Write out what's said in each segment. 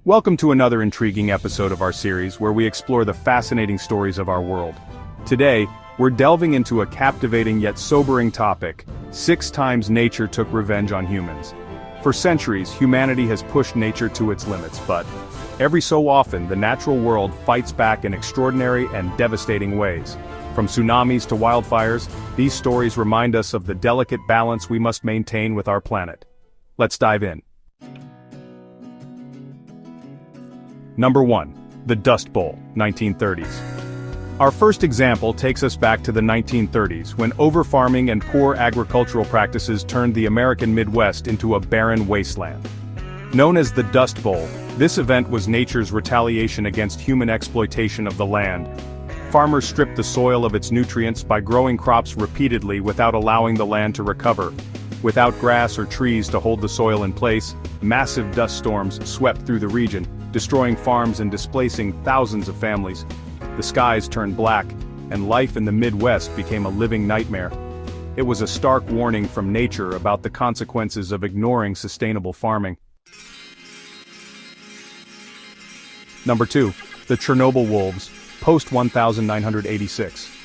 Welcome to another intriguing episode of our series where we explore the fascinating stories of our world. Today, we're delving into a captivating yet sobering topic: 6 times nature took revenge on humans. For centuries, humanity has pushed nature to its limits, but every so often the natural world fights back in extraordinary and devastating ways. From tsunamis to wildfires, these stories remind us of the delicate balance we must maintain with our planet. Let's dive in. Number 1. The Dust Bowl, 1930s. Our first example takes us back to the 1930s, when overfarming and poor agricultural practices turned the American Midwest into a barren wasteland. Known as the Dust Bowl, this event was nature's retaliation against human exploitation of the land. Farmers stripped the soil of its nutrients by growing crops repeatedly without allowing the land to recover. Without grass or trees to hold the soil in place, massive dust storms swept through the region, destroying farms and displacing thousands of families. The skies turned black, and life in the Midwest became a living nightmare. It was a stark warning from nature about the consequences of ignoring sustainable farming. Number 2. The Chernobyl wolves, post-1986.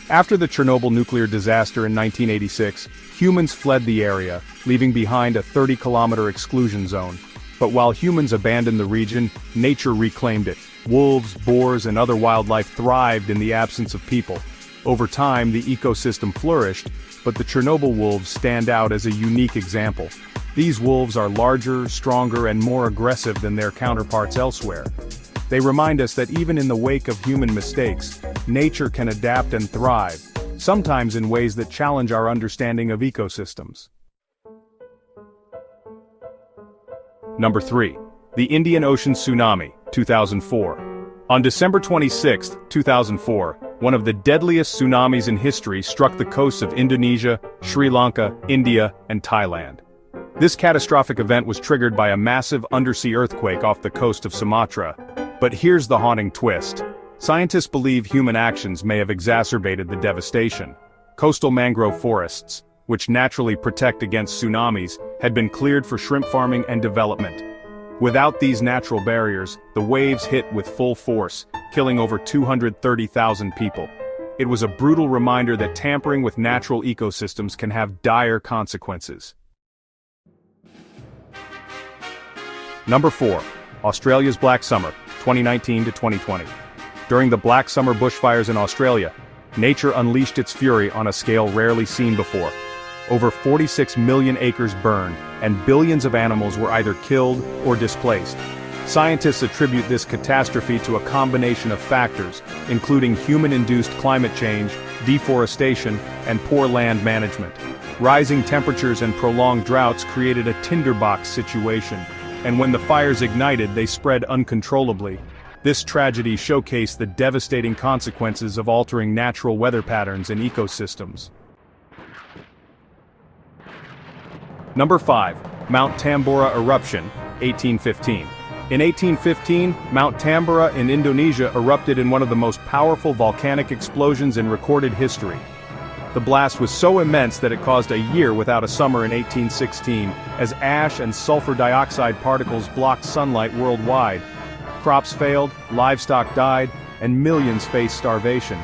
After the Chernobyl nuclear disaster in 1986, humans fled the area, leaving behind a 30-kilometer exclusion zone. But while humans abandoned the region, nature reclaimed it. Wolves, boars, and other wildlife thrived in the absence of people. Over time, the ecosystem flourished, but the Chernobyl wolves stand out as a unique example. These wolves are larger, stronger, and more aggressive than their counterparts elsewhere. They remind us that even in the wake of human mistakes, nature can adapt and thrive, sometimes in ways that challenge our understanding of ecosystems. Number 3. The Indian Ocean Tsunami, 2004. On December 26, 2004, one of the deadliest tsunamis in history struck the coasts of Indonesia, Sri Lanka, India, and Thailand. This catastrophic event was triggered by a massive undersea earthquake off the coast of Sumatra. But here's the haunting twist. Scientists believe human actions may have exacerbated the devastation. Coastal mangrove forests, which naturally protect against tsunamis, had been cleared for shrimp farming and development. Without these natural barriers, the waves hit with full force, killing over 230,000 people. It was a brutal reminder that tampering with natural ecosystems can have dire consequences. Number 4. Australia's Black Summer, 2019 to 2020. During the Black Summer bushfires in Australia, nature unleashed its fury on a scale rarely seen before. Over 46 million acres burned, and billions of animals were either killed or displaced. Scientists attribute this catastrophe to a combination of factors, including human-induced climate change, deforestation, and poor land management. Rising temperatures and prolonged droughts created a tinderbox situation, and when the fires ignited, they spread uncontrollably. This tragedy showcased the devastating consequences of altering natural weather patterns and ecosystems. Number 5. Mount Tambora Eruption, 1815. In 1815, Mount Tambora in Indonesia erupted in one of the most powerful volcanic explosions in recorded history. The blast was so immense that it caused a year without a summer in 1816, as ash and sulfur dioxide particles blocked sunlight worldwide. Crops failed, livestock died, and millions faced starvation.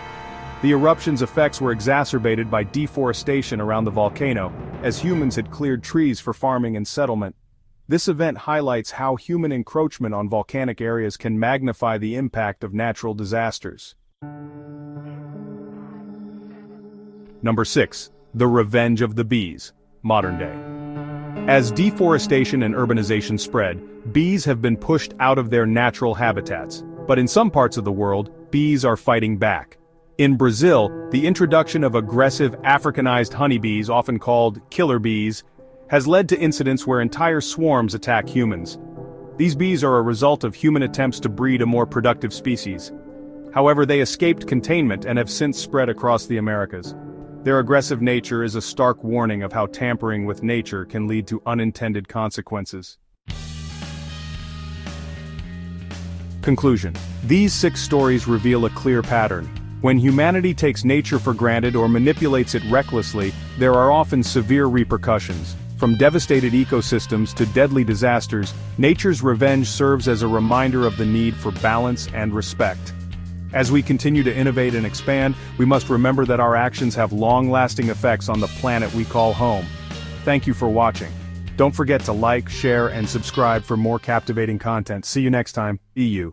The eruption's effects were exacerbated by deforestation around the volcano, as humans had cleared trees for farming and settlement. This event highlights how human encroachment on volcanic areas can magnify the impact of natural disasters. Number 6. The Revenge of the Bees, modern day. As deforestation and urbanization spread, bees have been pushed out of their natural habitats. But in some parts of the world, bees are fighting back. In Brazil, the introduction of aggressive Africanized honeybees, often called killer bees, has led to incidents where entire swarms attack humans. These bees are a result of human attempts to breed a more productive species. However, they escaped containment and have since spread across the Americas. Their aggressive nature is a stark warning of how tampering with nature can lead to unintended consequences. Conclusion. These 6 stories reveal a clear pattern. When humanity takes nature for granted or manipulates it recklessly, there are often severe repercussions. From devastated ecosystems to deadly disasters, nature's revenge serves as a reminder of the need for balance and respect. As we continue to innovate and expand, we must remember that our actions have long-lasting effects on the planet we call home. Thank you for watching. Don't forget to like, share, and subscribe for more captivating content. See you next time. EU.